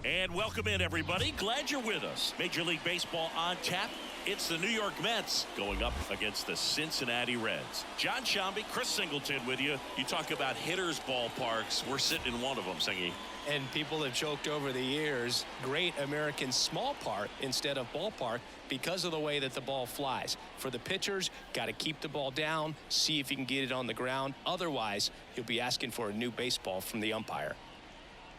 And welcome in, everybody. Glad you're with us. Major League Baseball on tap. It's the New York Mets going up against the Cincinnati Reds. John Shambi, Chris Singleton with you. You talk about hitters' ballparks. We're sitting in one of them, Singy. And people have joked over the years, Great American Small Park instead of ballpark because of the way that the ball flies. For the pitchers, got to keep the ball down, see if you can get it on the ground. Otherwise, you'll be asking for a new baseball from the umpire.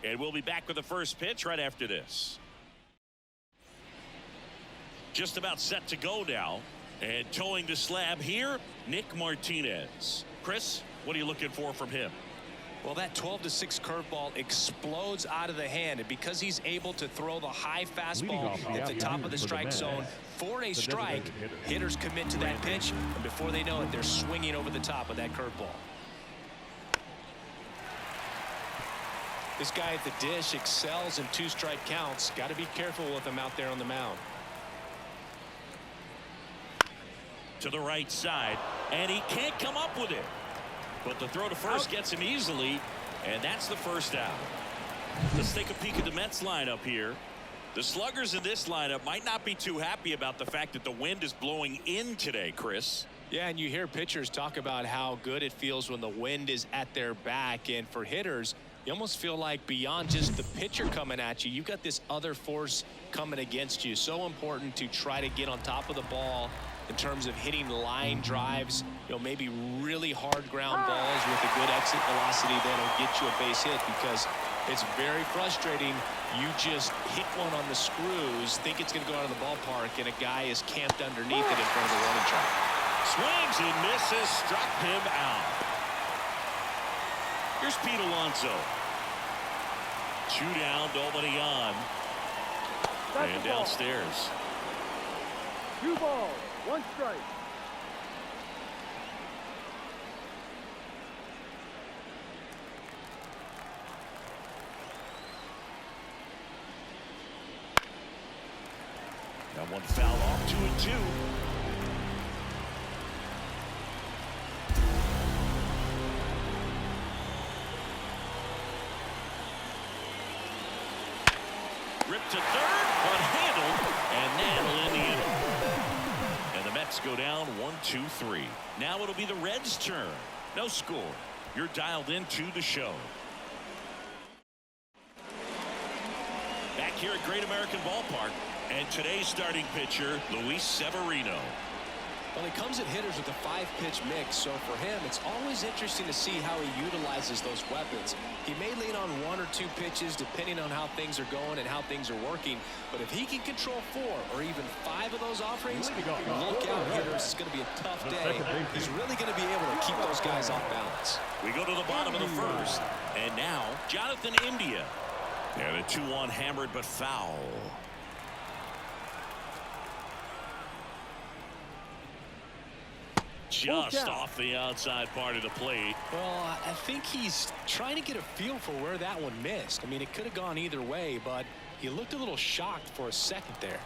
And we'll be back with the first pitch right after this. Just about set to go now. And towing the slab here, Nick Martinez. Chris, what are you looking for from him? Well, that 12-6 curveball explodes out of the hand, and because he's able to throw the high fastball at the top of the strike zone for a strike, hitters commit to that pitch, and before they know it, they're swinging over the top of that curveball. This guy at the dish excels in two-strike counts. Got to be careful with him out there on the mound. To the right side, and he can't come up with it. But the throw to first gets him easily, and that's the first out. Let's take a peek at the Mets lineup here. The sluggers in this lineup might not be too happy about the fact that the wind is blowing in today, Chris. Yeah, and you hear pitchers talk about how good it feels when the wind is at their back, and for hitters, you almost feel like beyond just the pitcher coming at you, you've got this other force coming against you. So important to try to get on top of the ball in terms of hitting line drives, maybe really hard ground balls with a good exit velocity that'll get you a base hit, because it's very frustrating. You just hit one on the screws, think it's going to go out of the ballpark, and a guy is camped underneath it in front of the warning track. Swings and misses, struck him out. Here's Pete Alonso. 2 down, nobody on. And downstairs. 2 balls, 1 strike. Got one foul off, 2-2. Ripped to third, but handled, and that'll end the inning. And the Mets go down 1-2-3. Now it'll be the Reds' turn. No score. You're dialed into the show. Back here at Great American Ballpark, and today's starting pitcher, Luis Severino. Well, he comes at hitters with a 5-pitch mix, so for him, it's always interesting to see how he utilizes those weapons. He may lean on 1 or 2 pitches depending on how things are going and how things are working, but if he can control 4 or even 5 of those offerings, look out, hitters. It's going to be a tough day. He's really going to be able to keep those guys off balance. We go to the bottom of the first, and now Jonathan India. And a 2-1 hammered but foul. Just off the outside part of the plate. Well, I think he's trying to get a feel for where that one missed. I mean, it could have gone either way, but he looked a little shocked for a second there.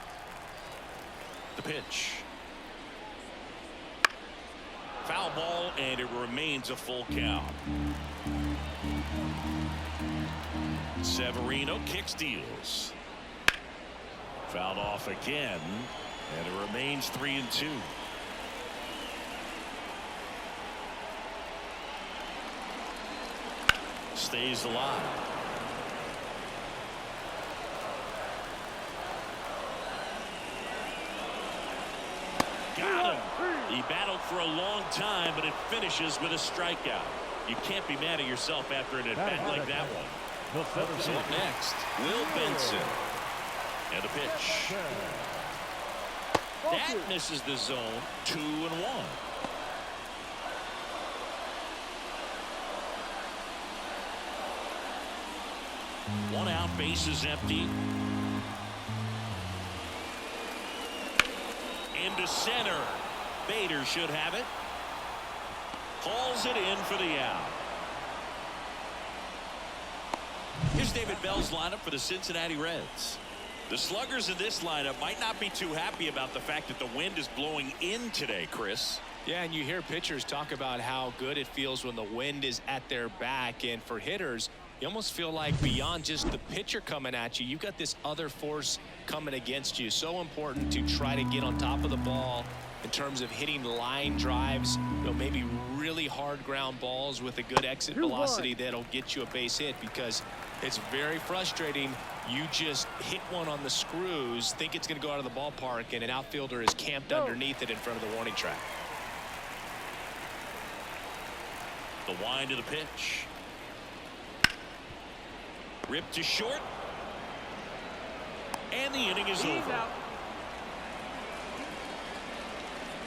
The pitch. Foul ball, and it remains a full count. Severino kicks, deals. Fouled off again, and it remains 3-2. Stays alive. Got him. He battled for a long time, but it finishes with a strikeout. You can't be mad at yourself after an at-bat like that one. So up next, Will Benson. And the pitch. That misses the zone. 2-1. 1 out, bases empty. Into center. Bader should have it. Hauls it in for the out. Here's David Bell's lineup for the Cincinnati Reds. The sluggers in this lineup might not be too happy about the fact that the wind is blowing in today, Chris. Yeah, and you hear pitchers talk about how good it feels when the wind is at their back, and for hitters, You almost feel like beyond just the pitcher coming at you, you've got this other force coming against you. So important to try to get on top of the ball in terms of hitting line drives, maybe really hard ground balls with a good exit velocity that'll get you a base hit, because it's very frustrating. You just hit one on the screws, think it's going to go out of the ballpark, and an outfielder is camped underneath it in front of the warning track. The wind of the pitch. Ripped to short. And the inning is over. Out.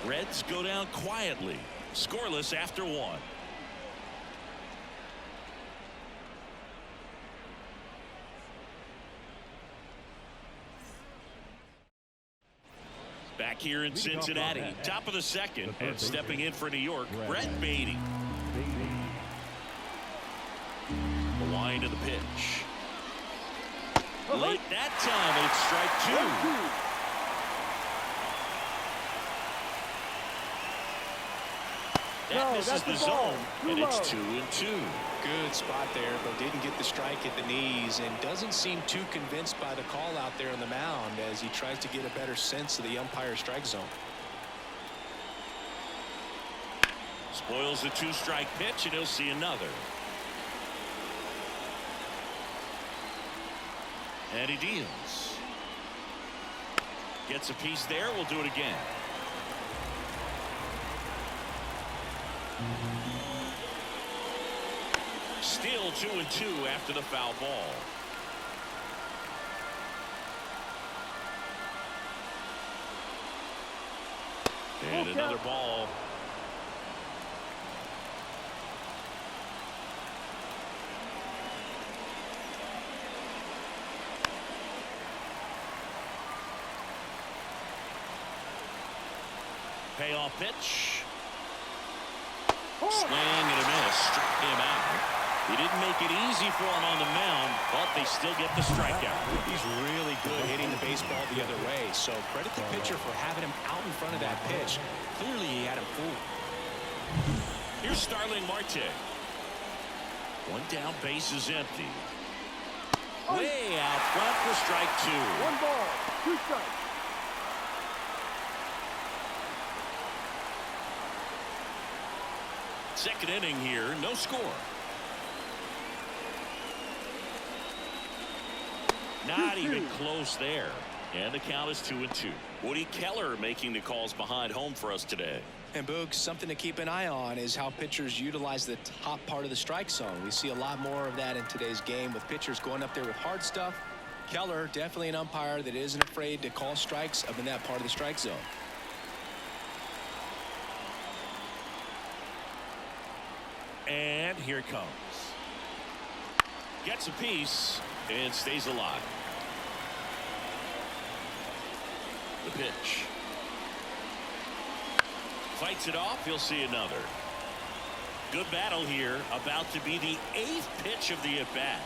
Reds go down quietly, scoreless after one. Back here in Cincinnati, top of the second, and stepping in for New York, Brett Beatty. The wind of the pitch. Late that time, and it's strike two. That misses the zone, and it's 2-2. Good spot there, but didn't get the strike at the knees, and doesn't seem too convinced by the call out there on the mound as he tries to get a better sense of the umpire's strike zone. Spoils the two-strike pitch, and he'll see another. And he deals. Gets a piece there. We'll do it again. Still 2-2 after the foul ball. And another ball. Payoff pitch. Swing and a miss. Struck him out. He didn't make it easy for him on the mound, but they still get the strikeout. He's really good hitting the baseball the other way, so credit the pitcher for having him out in front of that pitch. Clearly he had him fooled. Here's Starling Marte. One down, base is empty. Way out front for strike two. 1 ball, 2 strikes. Second inning here, no score. Not even close there. And the count is 2-2. Woody Keller making the calls behind home for us today. And Boog, something to keep an eye on is how pitchers utilize the top part of the strike zone. We see a lot more of that in today's game with pitchers going up there with hard stuff. Keller, definitely an umpire that isn't afraid to call strikes up in that part of the strike zone. And here it comes. Gets a piece and stays alive. The pitch. Fights it off. He'll see another. Good battle here. About to be the 8th pitch of the at-bat.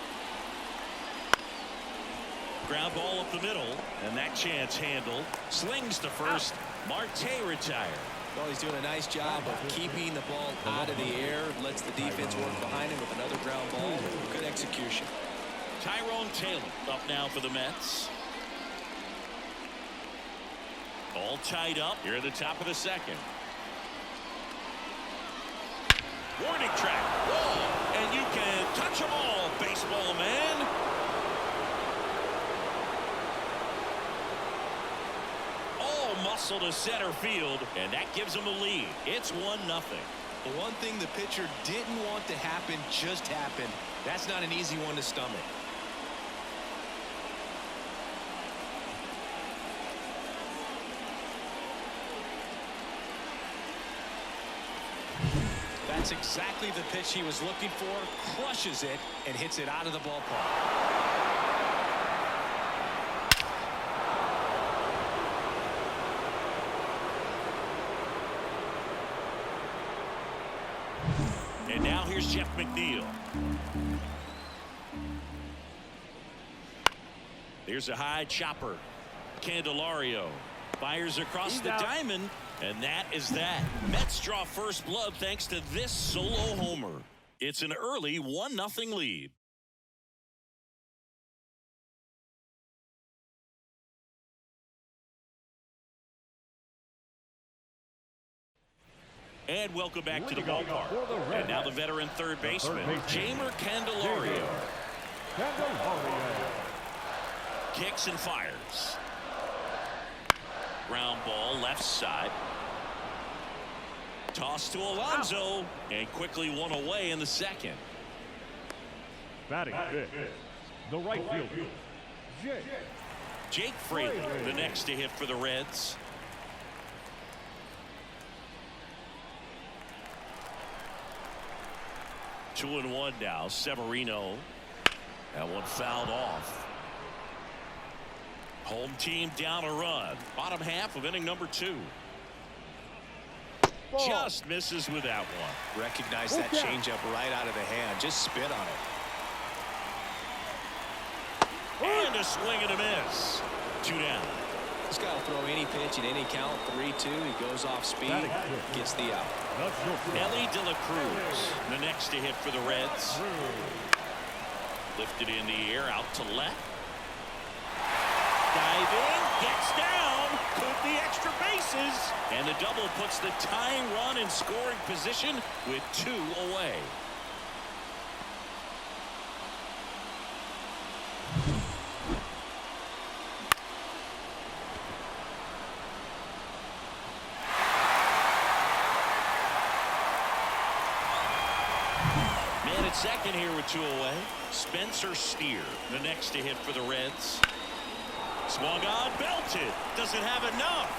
Ground ball up the middle, and that chance handled. Slings to first. Marte retired. Well, he's doing a nice job of keeping the ball out of the air. Lets the defense work behind him with another ground ball. Good execution. Tyrone Taylor up now for the Mets. All tied up here at the top of the second. Warning track. Whoa, and you can touch them all, baseball man. All muscle to center field, and that gives them the lead. It's 1-0. The one thing the pitcher didn't want to happen just happened. That's not an easy one to stomach. That's exactly the pitch he was looking for. Crushes it and hits it out of the ballpark. And now here's Jeff McNeil. There's a high chopper. Candelario fires across the diamond, and that is that. Mets draw first blood thanks to this solo homer. It's an early 1-0 lead. And welcome back to the ballpark. And now the veteran third baseman, Jeimer Candelario. Kicks and fires. Ground ball left side. Toss to Alonso, and quickly one away in the second. Batting fifth, the right fielder, Jake Fraley, the next to hit for the Reds. Two and one now. Severino. That one fouled off. Home team down a run. Bottom half of inning number 2. Just misses with that one. Recognize that changeup right out of the hand. Just spit on it. And a swing and a miss. 2 down. He's got to throw any pitch in any count. 3-2. He goes off speed. Gets the out. Ellie De La Cruz, the next to hit for the Reds. Lifted in the air out to left. Diving, gets down, could the extra bases. And the double puts the tying run in scoring position with 2 away. Man at second here with 2 away. Spencer Steer, the next to hit for the Reds. Swung on, belted, doesn't have enough.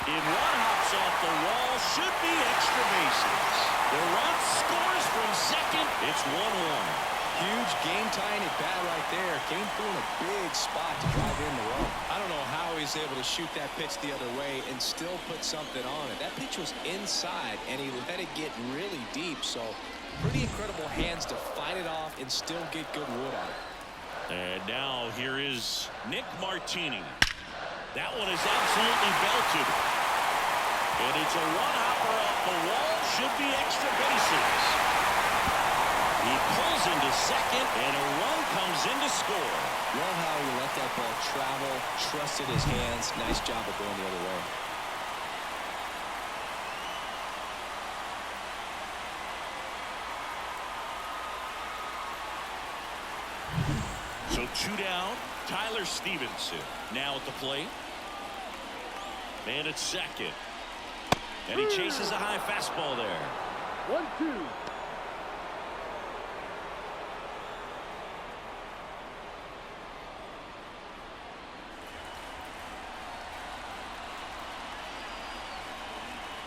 In one hops off the wall, should be extra bases. The run scores from second. It's 1-1. Huge game-tying at bat right there. Came through in a big spot to drive in the run. I don't know how he's able to shoot that pitch the other way and still put something on it. That pitch was inside, and he let it get really deep. So pretty incredible hands to fight it off and still get good wood on it. And now here is Nick Martini. That one is absolutely belted. And it's a one-hopper off the wall. Should be extra bases. He pulls into second, and a run comes in to score. Love how he let that ball travel, trusted his hands. Nice job of going the other way. So 2 down. Tyler Stevenson now at the plate. Man at second. And he chases a high fastball there. 1-2.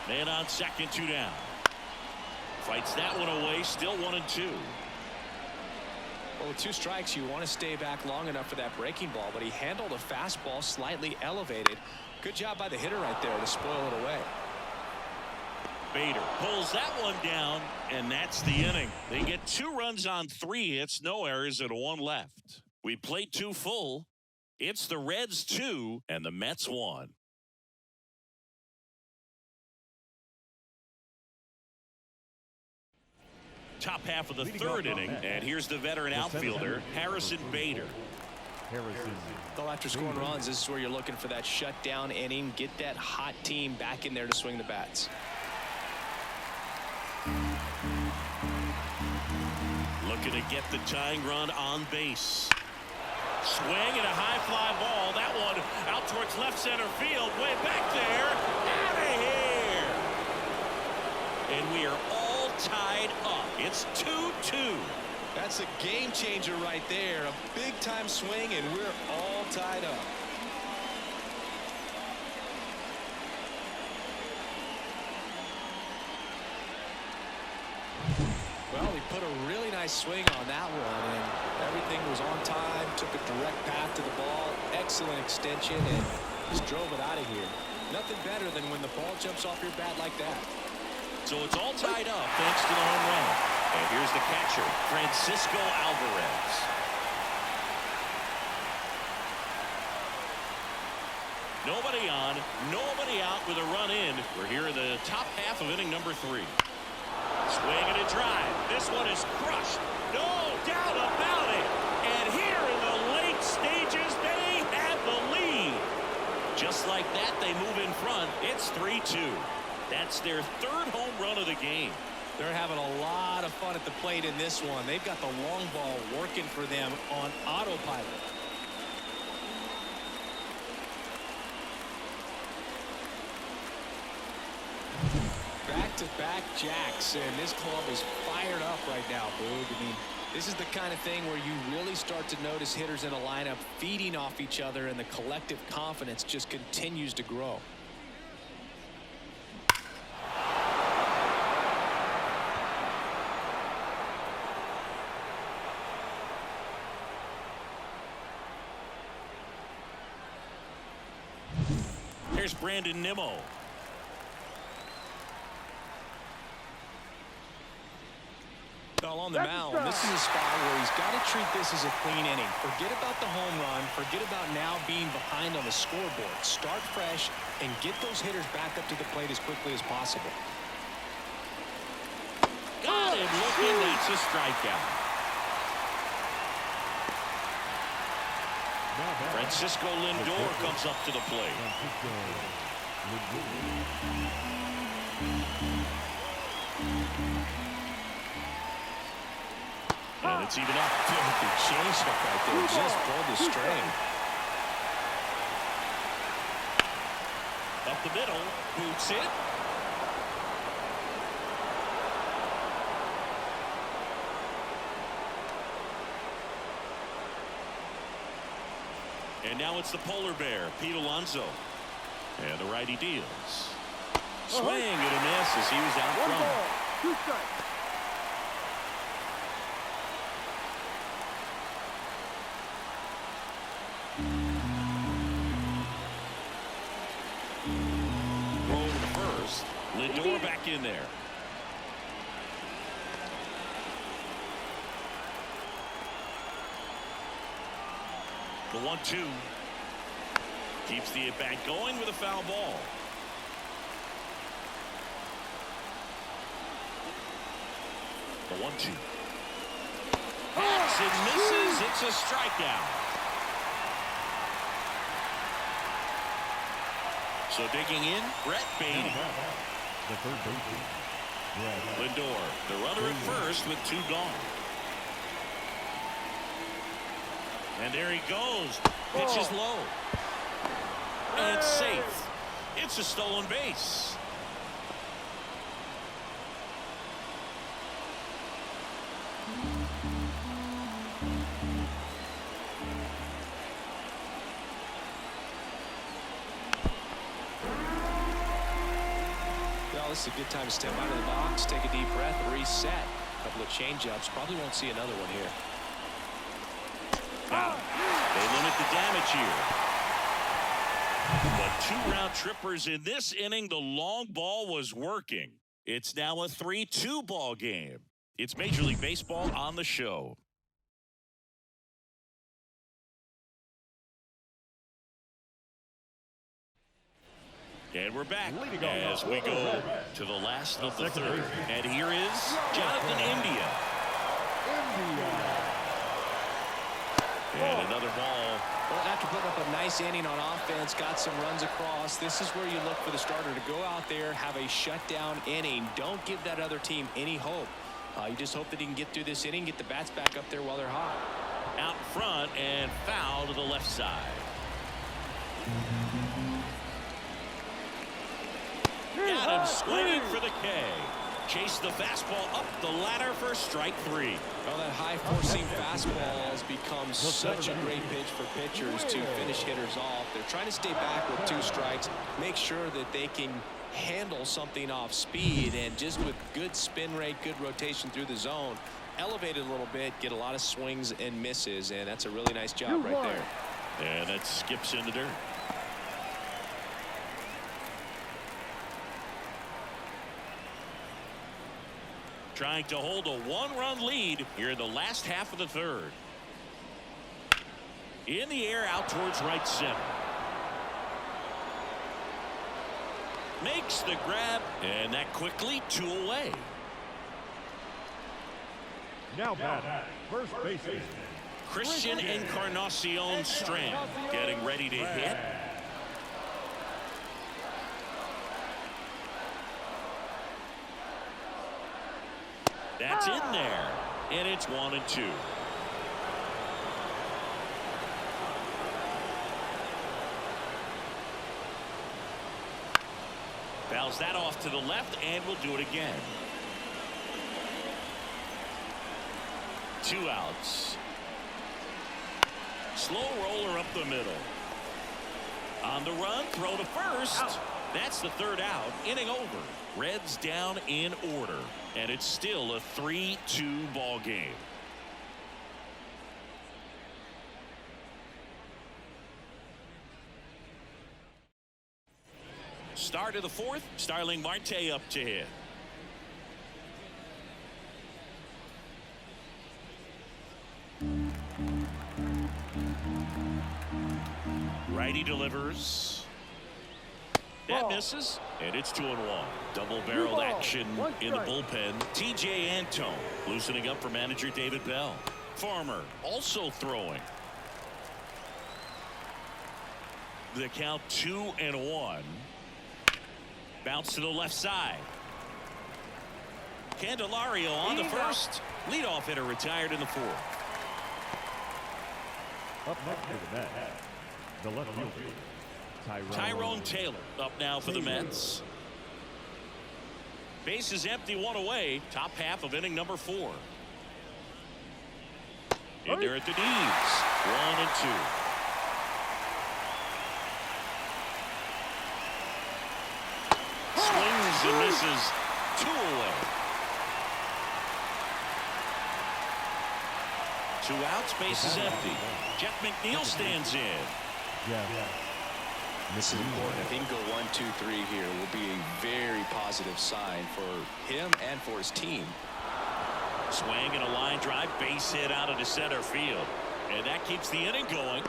Man on second, 2 down. Fights that one away, still 1-2. Well, with 2 strikes, you want to stay back long enough for that breaking ball, but he handled a fastball slightly elevated. Good job by the hitter right there to spoil it away. Bader pulls that one down, and that's the inning. They get 2 runs on 3 hits, no errors, and 1 left. We played 2 full. It's the Reds 2 and the Mets 1. Top half of the 3rd inning, and here's the veteran outfielder, Harrison Bader. Well, after scoring runs, this is where you're looking for that shutdown inning. Get that hot team back in there to swing the bats. Looking to get the tying run on base. Swing and a high fly ball. That one out towards left center field. Way back there. Out of here. And we are all tied up. It's 2-2. That's a game changer right there. A big time swing, and we're all tied up. Well, he put a really nice swing on that one, and everything was on time. Took a direct path to the ball. Excellent extension, and just drove it out of here. Nothing better than when the ball jumps off your bat like that. So it's all tied up thanks to the home run. And here's the catcher, Francisco Alvarez. Nobody on, nobody out with a run in. We're here in the top half of inning number 3. Swing and a drive. This one is crushed. No doubt about it. And here in the late stages, they have the lead. Just like that, they move in front. It's 3-2. That's their third home run of the game. They're having a lot of fun at the plate in this one. They've got the long ball working for them on autopilot. Back-to-back jacks, and this club is fired up right now, Boog. I mean, this is the kind of thing where you really start to notice hitters in a lineup feeding off each other, and the collective confidence just continues to grow. Here's Brandon Nimmo. Well, on the mound, this is a spot where he's got to treat this as a clean inning. Forget about the home run. Forget about now being behind on the scoreboard. Start fresh and get those hitters back up to the plate as quickly as possible. Got him looking. That's a strikeout. Francisco Lindor comes up to the plate. And it's even up. The changeup right there just pulled the string. Up the middle, boots it. And now it's the polar bear, Pete Alonso. And the righty deals. Swing and a miss as he was out front. Roll to first. Lindor back in there. The 1-2 keeps the at-bat going with a foul ball. The 1-2 hits and misses. It's a strikeout. So digging in, Brett Beatty. The third baseman, Lindor, the runner at first with 2 gone. And there he goes. Pitch is low. And it's safe. It's a stolen base. Well, this is a good time to step out of the box, take a deep breath, reset. A couple of changeups. Probably won't see another one here. Now, they limit the damage here. But 2 round trippers in this inning. The long ball was working. It's now a 3-2 ball game. It's Major League Baseball on the show. And we're back as we go to the last of the third. And here is Jonathan India. And another ball. Well, after putting up a nice inning on offense, got some runs across, this is where you look for the starter to go out there, have a shutdown inning. Don't give that other team any hope. You just hope that he can get through this inning, get the bats back up there while they're hot. Out front and foul to the left side. Got him swinging for the K. Chase the fastball up the ladder for strike 3. Well, that high four-seam fastball has become such a great pitch for pitchers to finish hitters off. They're trying to stay back with 2 strikes, make sure that they can handle something off speed, and just with good spin rate, good rotation through the zone, elevate it a little bit, get a lot of swings and misses, and that's a really nice job right there. And that skips in the dirt. Trying to hold a 1-run lead here in the last half of the third. In the air out towards right center. Makes the grab, and that quickly 2 away. now batting, first baseman, Christian Encarnacion Strand getting ready to hit. That's in there, and it's 1-2. Fouls that off to the left, and we'll do it again. 2 outs. Slow roller up the middle. On the run, throw to first. That's the 3rd out. Inning over. Reds down in order. And it's still a 3-2 ball game. Start of the 4th. Starling Marte up to hit. Righty delivers. That misses, and it's 2-1. Double-barreled action in the bullpen. T.J. Antone loosening up for manager David Bell. Farmer also throwing. The count 2-1. Bounce to the left side. Candelario on the first. Leadoff hitter retired in the 4th. Up next to the Mets, the left fielder, Tyrone Taylor up now for the Mets. Base is empty, 1 away. Top half of inning number 4. In there at the knees. 1-2. Swings and misses. 2 away. 2 outs, base is empty. Jeff McNeil stands in. This is important. If he can go 1, 2, 3 here, will be a very positive sign for him and for his team. Swing and a line drive, base hit out of the center field. And that keeps the inning going.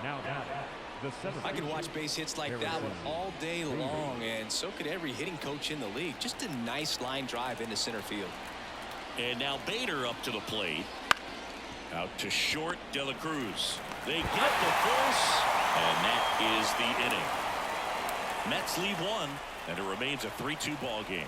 Now the 7th. I could watch base hits like that one all day long, and so could every hitting coach in the league. Just a nice line drive into center field. And now Bader up to the plate. Out to short, De La Cruz. They get the force, and that is the inning. Mets lead 1, and it remains a 3-2 ball game.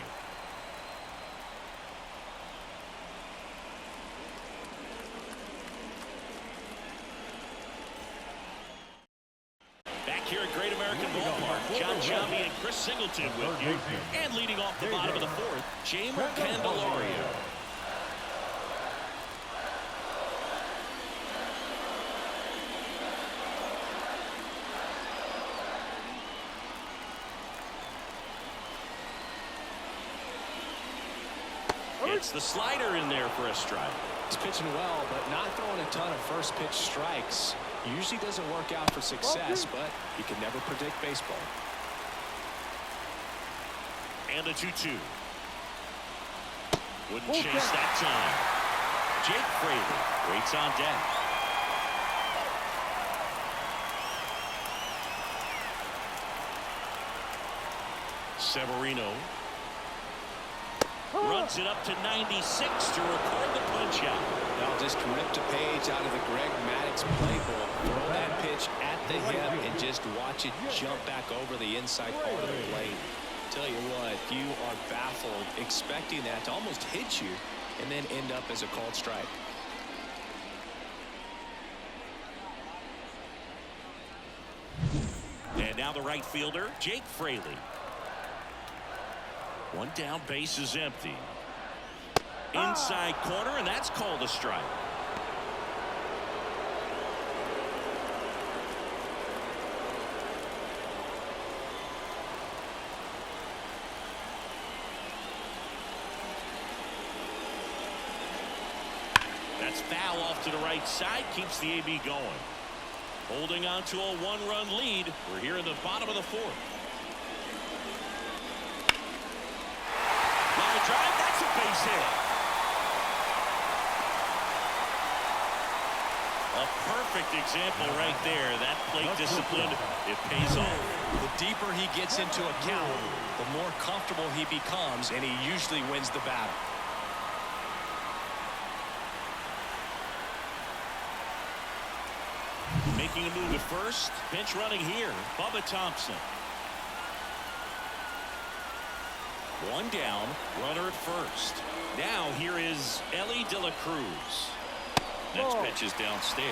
Back here at Great American Ballpark, John Sciambi and Chris Singleton with you. And leading off the bottom of the 4th, Jamer Candelario. It's the slider in there for a strike. He's pitching well, but not throwing a ton of first pitch strikes. Usually doesn't work out for success, but you can never predict baseball. And a 2-2. Wouldn't chase that time. Jake Fraley waits on deck. Severino runs it up to 96 to record the punch out. Now just ripped a page out of the Greg Maddux playbook. Throw that pitch at the hip and just watch it jump back over the inside part of the plate. Tell you what, you are baffled expecting that to almost hit you and then end up as a called strike. And now the right fielder, Jake Fraley. 1 down, base is empty. Inside corner, and that's called a strike. That's foul off to the right side, keeps the AB going. Holding on to a 1-run lead. We're here in the bottom of the 4th. Line drive, that's a base hit. A perfect example right there. That plate discipline, it pays off. The deeper he gets into a count, the more comfortable he becomes, and he usually wins the battle. Making a move at first. Pinch running here. Bubba Thompson. One down, runner at first. Now here is Ellie De La Cruz. Next pitch is downstairs.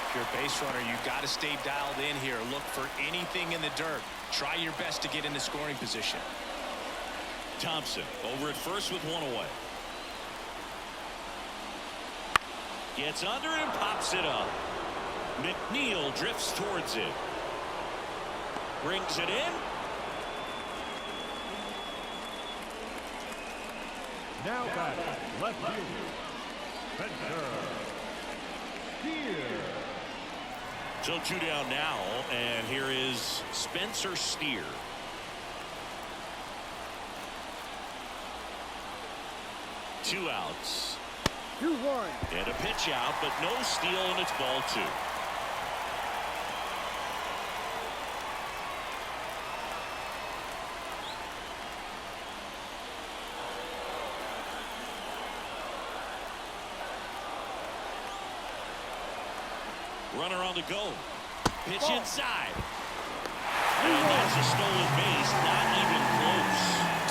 If you're a base runner, you've got to stay dialed in here. Look for anything in the dirt. Try your best to get into scoring position. Thompson over at first with one away. Gets under it and pops it up. McNeil drifts towards it. Brings it in. Now back, left fielder, Spencer Steer. So 2 down now, and here is Spencer Steer. Two outs. 2-1. And a pitch out, but no steal, and it's ball 2. Runner on the go. Pitch inside. And that's a stolen base. Not even close.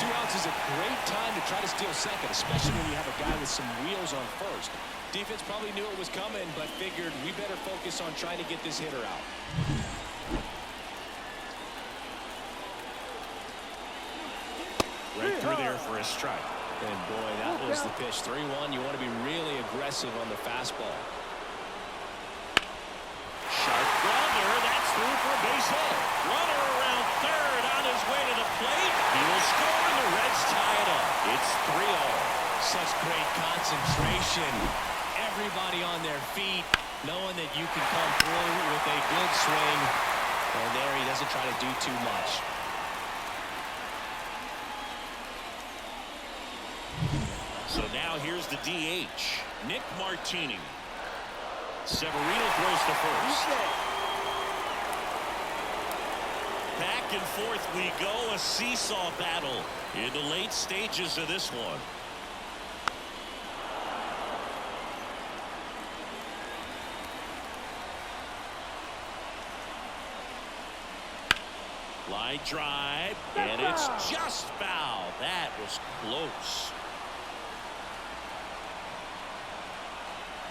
2 outs is a great time to try to steal second, especially when you have a guy with some wheels on first. Defense probably knew it was coming, but figured we better focus on trying to get this hitter out. Right through there for a strike. And boy, that was the pitch. 3-1. You want to be really aggressive on the fastball. Sharp grounder. That's through for a base hit. Runner around third on his way to the plate. He will score, and the Reds tie it up. It's 3-all. Such great concentration. Everybody on their feet, knowing that you can come through with a good swing. And there he doesn't try to do too much. So now here's the DH, Nick Martini. Severino throws to first. Back and forth we go, a seesaw battle in the late stages of this one. Line drive, and it's just foul. That was close.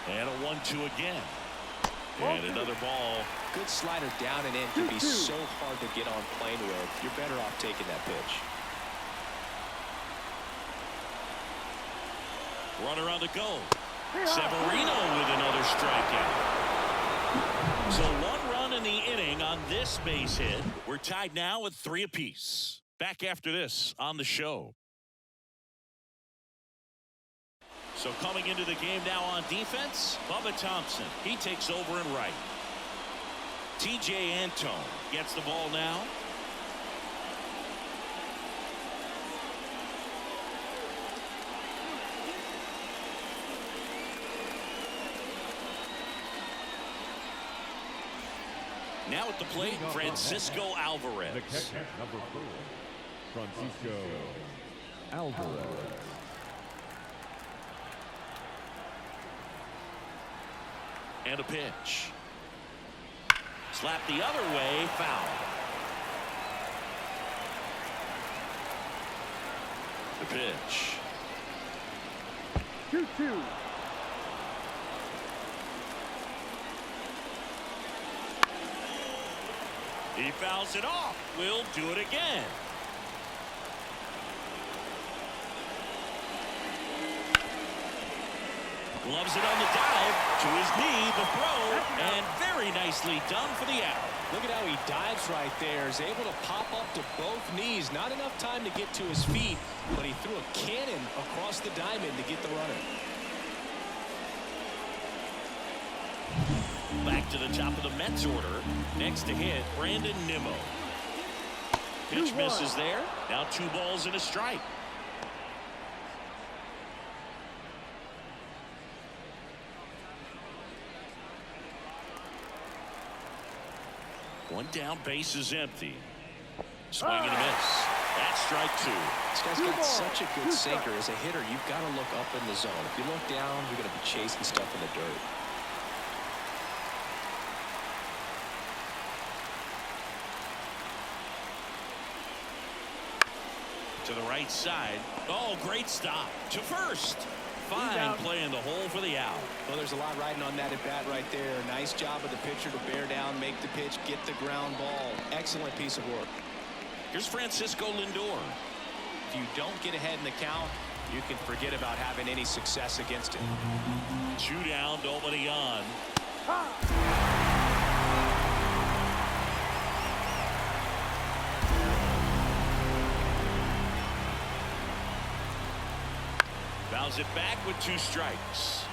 And a 1-2 again. And another ball. Good slider down and in can be so hard to get on plane with. You're better off taking that pitch. Runner on the go. Severino with another strikeout. So 1 run in the inning on this base hit. We're tied now at 3 apiece. Back after this on the show. So coming into the game now on defense, Bubba Thompson. He takes over in right. T.J. Antone gets the ball now. Now at the plate, Francisco Alvarez. The catcher, number 4, Francisco Alvarez. And a pitch. Slap the other way, foul. The pitch. 2-2. He fouls it off. We'll do it again. Gloves it on the dive to his knee, the throw, and very nicely done for the out. Look at how he dives right there. Is able to pop up to both knees. Not enough time to get to his feet, but he threw a cannon across the diamond to get the runner. Back to the top of the Mets order. Next to hit, Brandon Nimmo. Pitch misses there. Now 2 balls and a strike. One down, base is empty. Swing and a miss. That's strike 2. This guy's got such a good sinker. As a hitter, you've got to look up in the zone. If you look down, you're going to be chasing stuff in the dirt. To the right side. Oh, great stop. To first. Fine play in the hole for the out. Well, there's a lot riding on that at bat right there. Nice job of the pitcher to bear down, make the pitch, get the ground ball. Excellent piece of work. Here's Francisco Lindor. If you don't get ahead in the count, you can forget about having any success against it. 2 down, nobody on. Fouls it back with 2 strikes.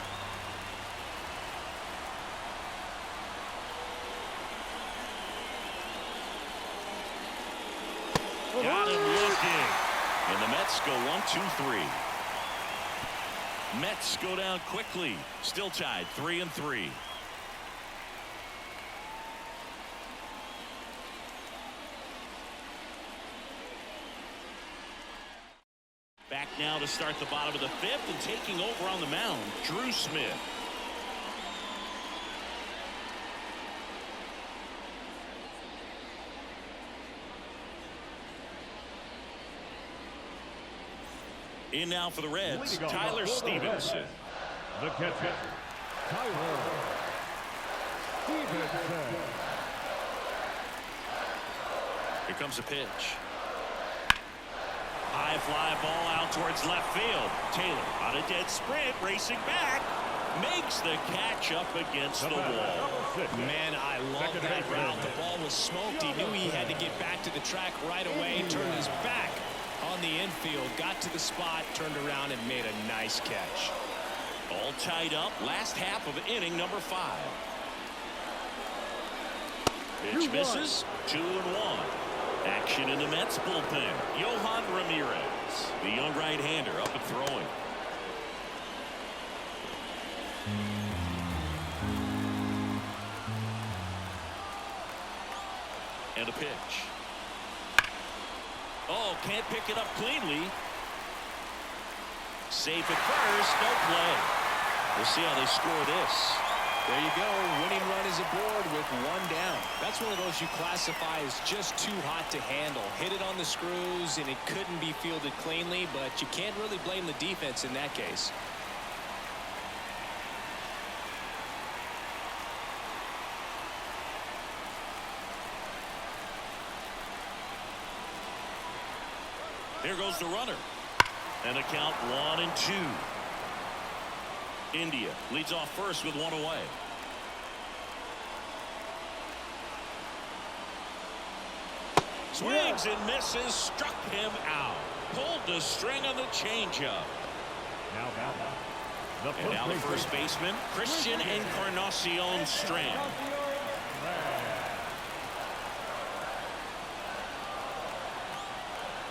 Got him looking. And the Mets go 1-2-3. Mets go down quickly. Still tied 3-3. Back now to start the bottom of the 5th, and taking over on the mound, Drew Smith. In now for the Reds, Tyler Stevenson. The catcher, Tyler Stevenson. Here comes a pitch. High fly ball out towards left field. Taylor on a dead sprint, racing back, makes the catch up against the wall. Man, I love that route. The ball was smoked. He knew he had to get back to the track right away. Turned his back on the infield, got to the spot, turned around and made a nice catch. All tied up. Last half of inning number 5. Pitch misses. 2-1. Action in the Mets bullpen. Yohan Ramirez, the young right-hander, up and throwing. And a pitch. Oh, can't pick it up cleanly. Safe at first, no play. We'll see how they score this. There you go. Winning run is aboard with 1 down. That's one of those you classify as just too hot to handle. Hit it on the screws, and it couldn't be fielded cleanly, but you can't really blame the defense in that case. Here goes the runner. And a count 1-2. India leads off first with 1 away. Swings and misses, struck him out. Pulled the string on the changeup. And now the first baseman, Christian Encarnacion Strand.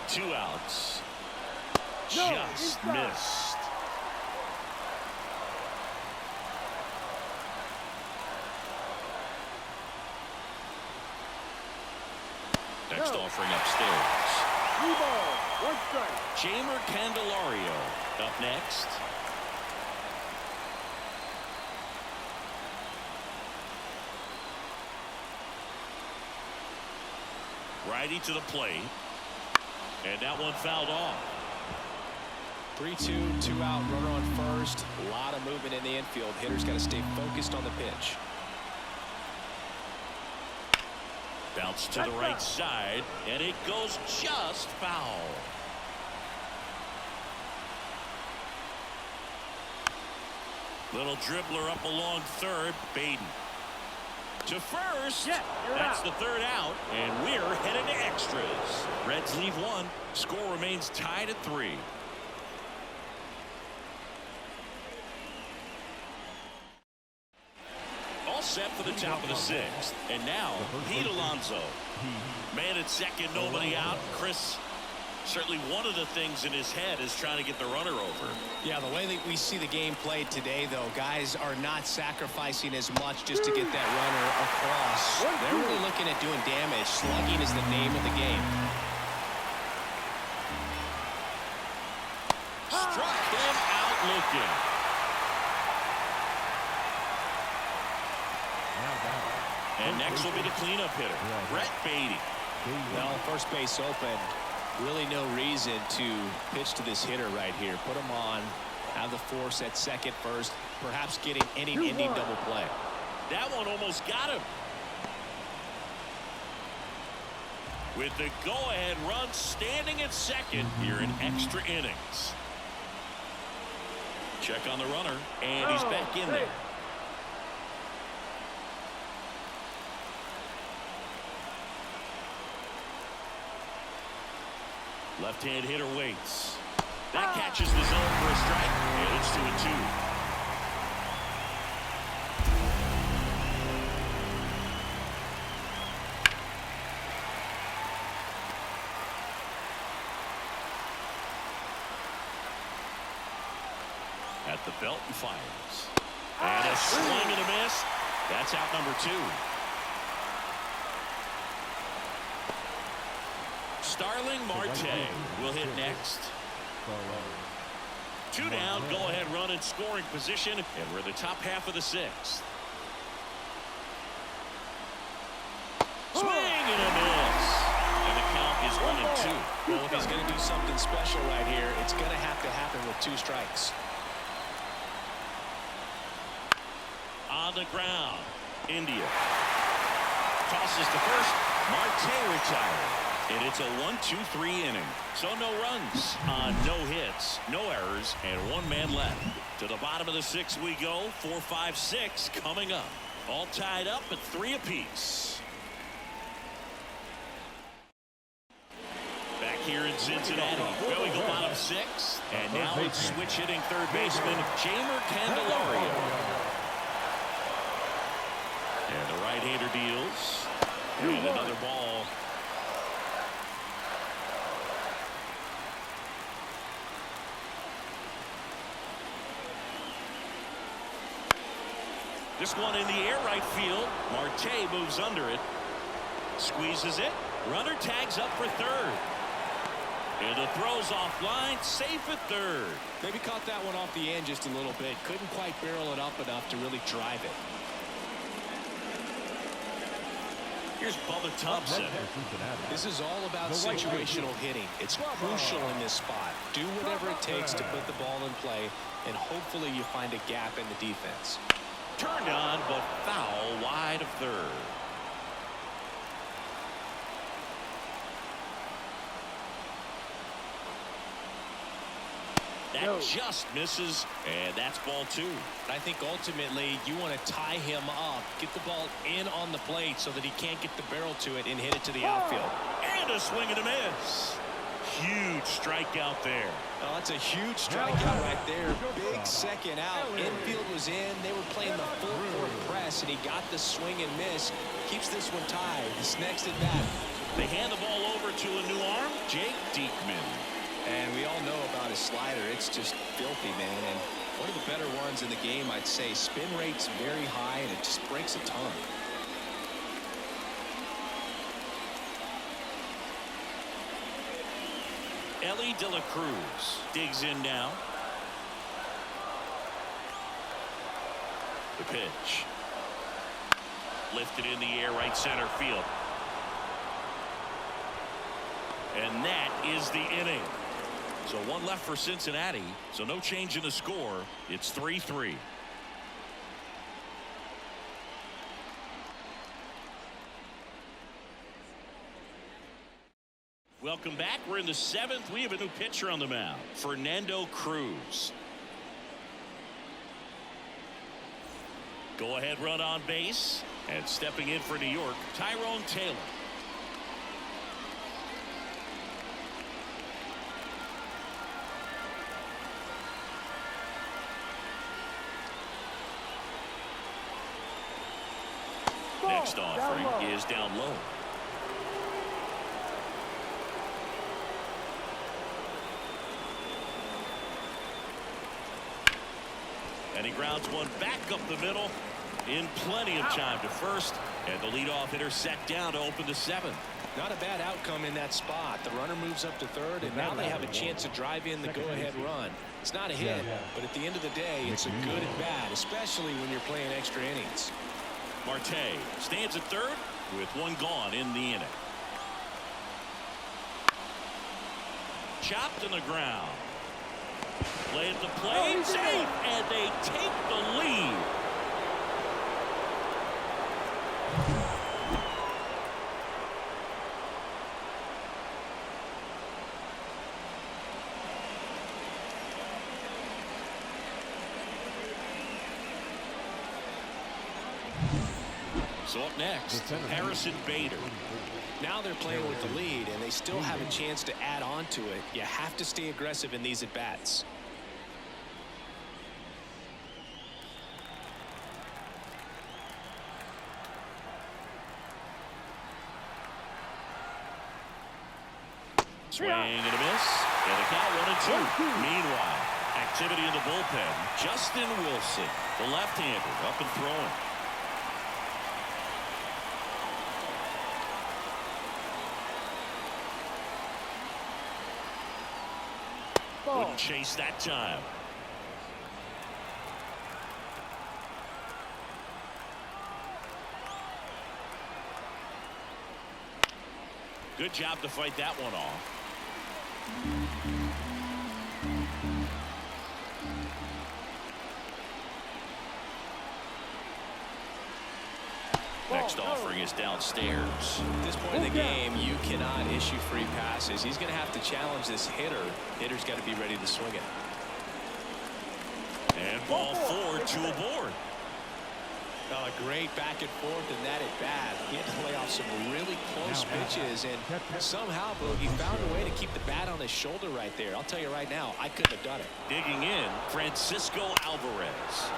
Two outs. Just missed. Next offering upstairs. 3 balls, 1 strike. Jamer Candelario up next. Righty to the plate. And that one fouled off. 3-2, 2 out, runner on first. A lot of movement in the infield. Hitter's got to stay focused on the pitch. Bounce to the right side, and it goes just foul. Little dribbler up along third. Baden to first. That's the 3rd out, and we're headed to extras. Reds leave 1. Score remains tied at 3. All set for the top of the 6th, and now Pete Alonso. Man at second, nobody out. Chris, certainly one of the things in his head is trying to get the runner over. Yeah, the way that we see the game played today, though, guys are not sacrificing as much just to get that runner across. They're really looking at doing damage. Slugging is the name of the game. Struck him out looking. And next will be the cleanup hitter, Brett Beatty. Well, first base open. Really no reason to pitch to this hitter right here. Put him on, have the force at second, first, perhaps getting any ending double play. That one almost got him. With the go-ahead run standing at second here in extra innings. Check on the runner, and he's back in there. Left-hand hitter waits. That catches the zone for a strike, and it's 2-2. At the belt and fires. And a swing and a miss. That's out number 2. Starling Marte will hit next. 2 down, go ahead run in scoring position, and we're in the top half of the 6th. Swing and a miss. And the count is 1-2. Well, if he's going to do something special right here, it's going to have to happen with 2 strikes. On the ground, India tosses to first. Marte retired, and it's a 1-2-3 inning. So no runs on no hits, no errors, and 1 man left. To the bottom of the 6th we go. 4, 5, 6 coming up. All tied up at 3 apiece. Back here in Cincinnati, where we go bottom 6, and now it's switch hitting third baseman Jamer Candelario. And the right-hander deals. And another ball. This one in the air right field. Marte moves under it. Squeezes it. Runner tags up for third. And the throw's offline. Safe at third. Maybe caught that one off the end just a little bit. Couldn't quite barrel it up enough to really drive it. Here's Bubba Thompson. This is all about situational hitting. It's crucial in this spot. Do whatever it takes to put the ball in play, and hopefully you find a gap in the defense. Turned on, but foul wide of third. That just misses, and that's ball 2. I think ultimately you want to tie him up, get the ball in on the plate so that he can't get the barrel to it and hit it to the outfield. And a swing and a miss. Huge strikeout there. Well, that's a huge strikeout right there. Big second out. Infield was in. They were playing the full court press, and he got the swing and miss. Keeps this one tied. This next at bat. They hand the ball over to a new arm, Jake Diekman. And we all know about his slider. It's just filthy, man. And one of the better ones in the game, I'd say. Spin rate's very high, and it just breaks a ton. Ellie De La Cruz digs in now. The pitch. Lifted in the air, right center field. And that is the inning. So 1 left for Cincinnati. So no change in the score. It's 3-3. Welcome back. We're in the 7th. We have a new pitcher on the mound, Fernando Cruz. Go ahead run on base, and stepping in for New York, Tyrone Taylor. Next offering is down low. And he grounds one back up the middle in plenty of time to first. And the leadoff hitter set down to open the 7th. Not a bad outcome in that spot. The runner moves up to third, and now they have a chance to drive in the go-ahead run. It's not a hit, but at the end of the day, it's a good at bat, especially when you're playing extra innings. Marte stands at third with one gone in the inning. chopped on the ground. Play at the plate, safe, and they take the lead. So up next, Harrison Bader. Now they're playing with the lead, and they still have a chance to add on to it. You have to stay aggressive in these at-bats. Swing and a miss. And the count 1-2. Meanwhile, activity in the bullpen. Justin Wilson, the left-hander, up and throwing. Wouldn't chase that time. Good job to fight that one off. Next offering is downstairs. At this point in the game, you cannot issue free passes. He's going to have to challenge this hitter. Hitter's got to be ready to swing it. And ball 4, 2 aboard. A great back and forth in that at bat. He had to lay off some really close pitches, and somehow Boogie found a way to keep the bat on his shoulder right there. I'll tell you right now, I couldn't have done it. Digging in, Francisco Alvarez.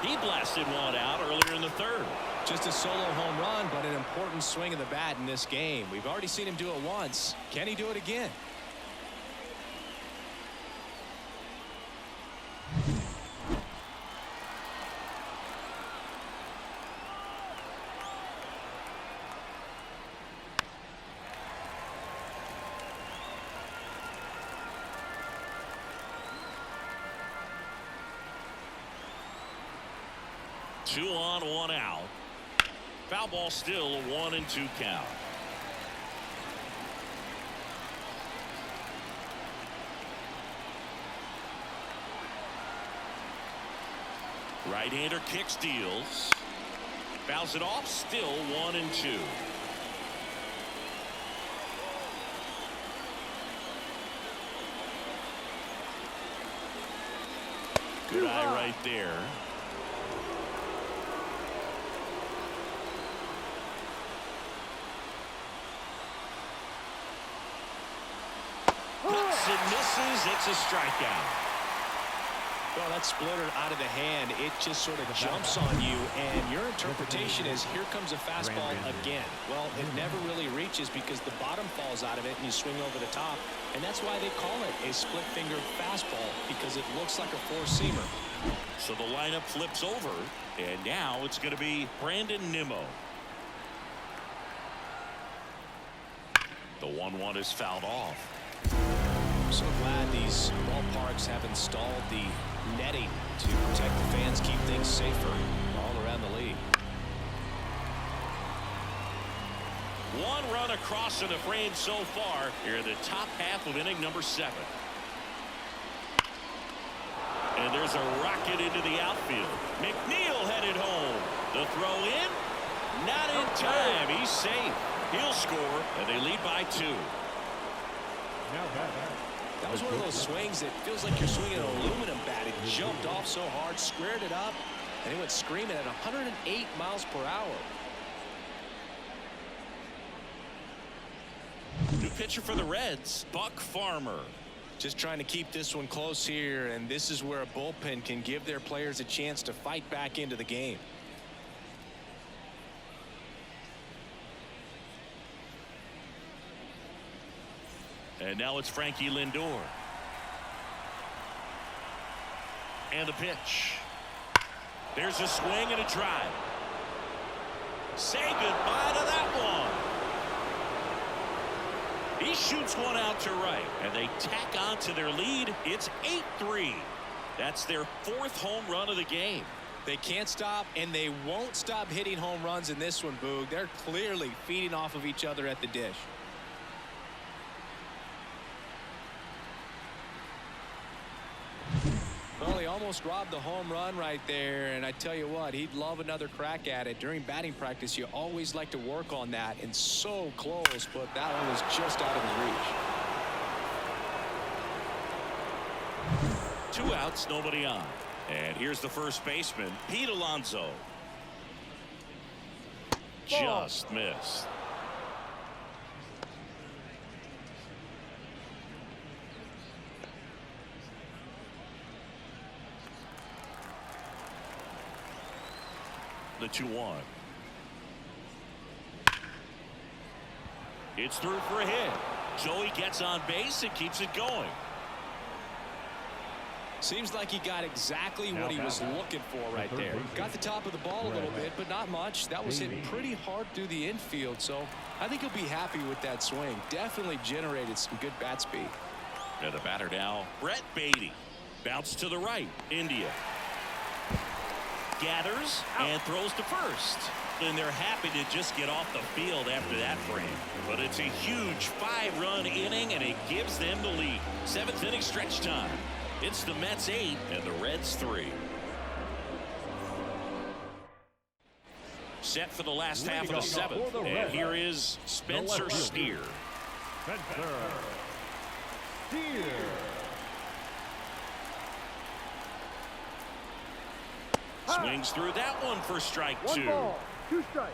He blasted one out earlier in the third. Just a solo home run, but an important swing of the bat in this game. We've already seen him do it once. Can he do it again? Two on, one out. Foul ball still, a 1-2 count. Right-hander kicks, deals. Fouls it off, still 1-2. Good eye right there. And misses. It's a strikeout. Well, that splitter out of the hand, it just sort of jumps on you, and your interpretation is here comes a fastball again. Well, it never really reaches because the bottom falls out of it and you swing over the top, and that's why they call it a split-fingered fastball, because it looks like a four-seamer. So the lineup flips over, and now it's going to be Brandon Nimmo. The 1-1 is fouled off. I'm so glad these ballparks have installed the netting to protect the fans, keep things safer all around the league. One run across in the frame so far here in the top half of inning number 7. And there's a rocket into the outfield. McNeil headed home. The throw in, not in time. He's safe. He'll score, and they lead by 2. That was one of those swings that feels like you're swinging an aluminum bat. It jumped off so hard, squared it up, and it went screaming at 108 miles per hour. New pitcher for the Reds, Buck Farmer. Just trying to keep this one close here, and this is where a bullpen can give their players a chance to fight back into the game. And now it's Frankie Lindor. And the pitch. There's a swing and a drive. Say goodbye to that one. He shoots one out to right, and they tack on to their lead. It's 8-3. That's their 4th home run of the game. They can't stop, and they won't stop hitting home runs in this one, Boog. They're clearly feeding off of each other at the dish. almost robbed the home run right there, and I tell you what, he'd love another crack at it. During batting practice, you always like to work on that, and so close, but that one was just out of his reach. 2 outs, nobody on. And here's the first baseman, Pete Alonso. Just missed. The 2-1. It's through for a hit. Joey gets on base and keeps it going. Seems like he got exactly what he was looking for right there. Got the top of the ball a little bit, but not much. That was hitting pretty hard through the infield, so I think he'll be happy with that swing. Definitely generated some good bat speed. And the batter now, Brett Beatty. Bounce to the right, India. Gathers and throws to first. And they're happy to just get off the field after that frame. But it's a huge 5-run inning, and it gives them the lead. 7th inning stretch time. It's the Mets 8 and the Reds 3. Set for the last half of the 7th. And here is Spencer Steer. Spencer Steer. Swings through that one for strike 2. 1 ball, 2 strikes.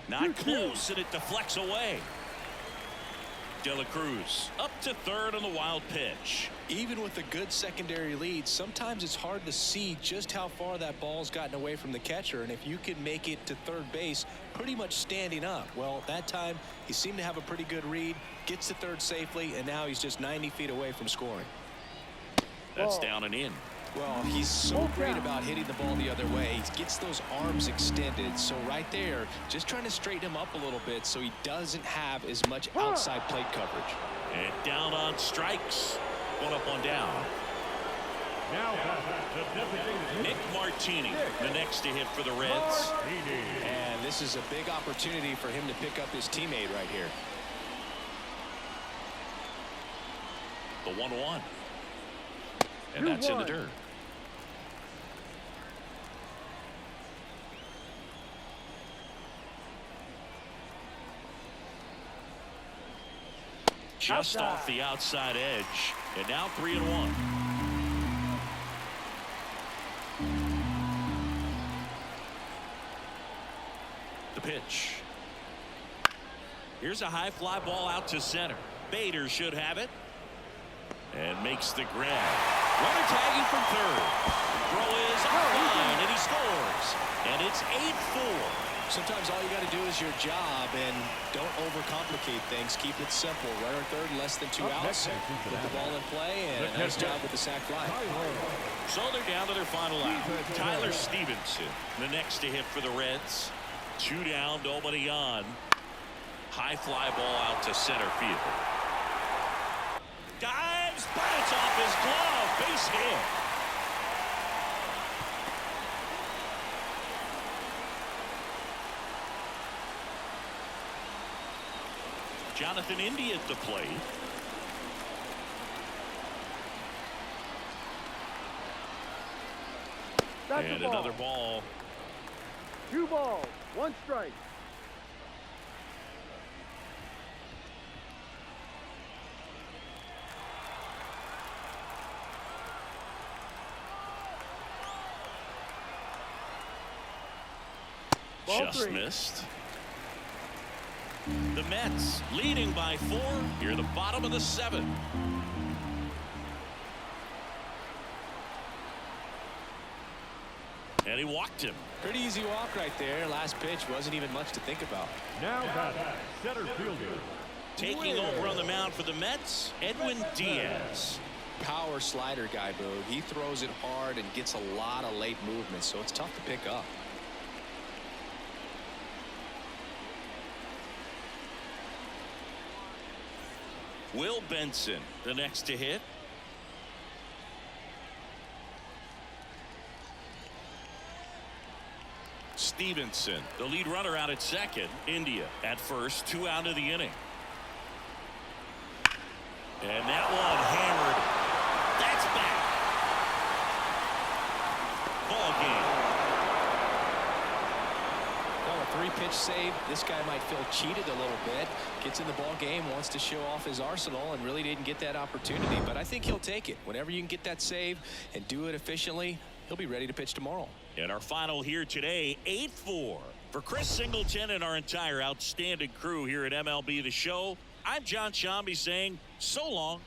Not close, and it deflects away. De La Cruz up to third on the wild pitch. Even with a good secondary lead, sometimes it's hard to see just how far that ball's gotten away from the catcher, and if you can make it to third base pretty much standing up. Well, that time he seemed to have a pretty good read, gets to third safely, and now he's just 90 feet away from scoring. That's down and in. Well, he's so great about hitting the ball the other way. He gets those arms extended. So right there, just trying to straighten him up a little bit so he doesn't have as much outside plate coverage. And down on strikes. 1 up, 1 down. Now the designated Nick Martini, the next to hit for the Reds. And this is a big opportunity for him to pick up his teammate right here. The 1-1. And that's in the dirt. Just off the outside edge. And now 3-1. The pitch. Here's a high fly ball out to center. Bader should have it. And makes the grab. Runner tagging from third. Throw is offline, and he scores. And it's 8-4. Sometimes all you got to do is your job, and don't overcomplicate things. Keep it simple. Runner third, less than 2 outs. Put the ball in play, and a nice job with the sac fly. So they're down to their final out. Tyler Stevenson, the next to hit for the Reds. 2 down, nobody on. High fly ball out to center field. Dives, but it's off his glove. Base hit. Jonathan India at the plate. And another ball. 2 balls, 1 strike. Just missed. The Mets leading by 4 here at the bottom of the 7th. And he walked him. Pretty easy walk right there. Last pitch wasn't even much to think about. Now batting, center fielder. Taking over on the mound for the Mets, Edwin Diaz. Power slider guy, Boog. He throws it hard and gets a lot of late movement, so it's tough to pick up. Will Benson, the next to hit. Stevenson, the lead runner out at second. India at first, 2 out of the inning. And that one hammered. That's back. Ball game. Well, a 3-pitch save. This guy might feel cheated a little bit. Gets in the ball game, wants to show off his arsenal, and really didn't get that opportunity. But I think he'll take it. Whenever you can get that save and do it efficiently, he'll be ready to pitch tomorrow. And our final here today, 8-4. For Chris Singleton and our entire outstanding crew here at MLB The Show, I'm John Shambi saying so long.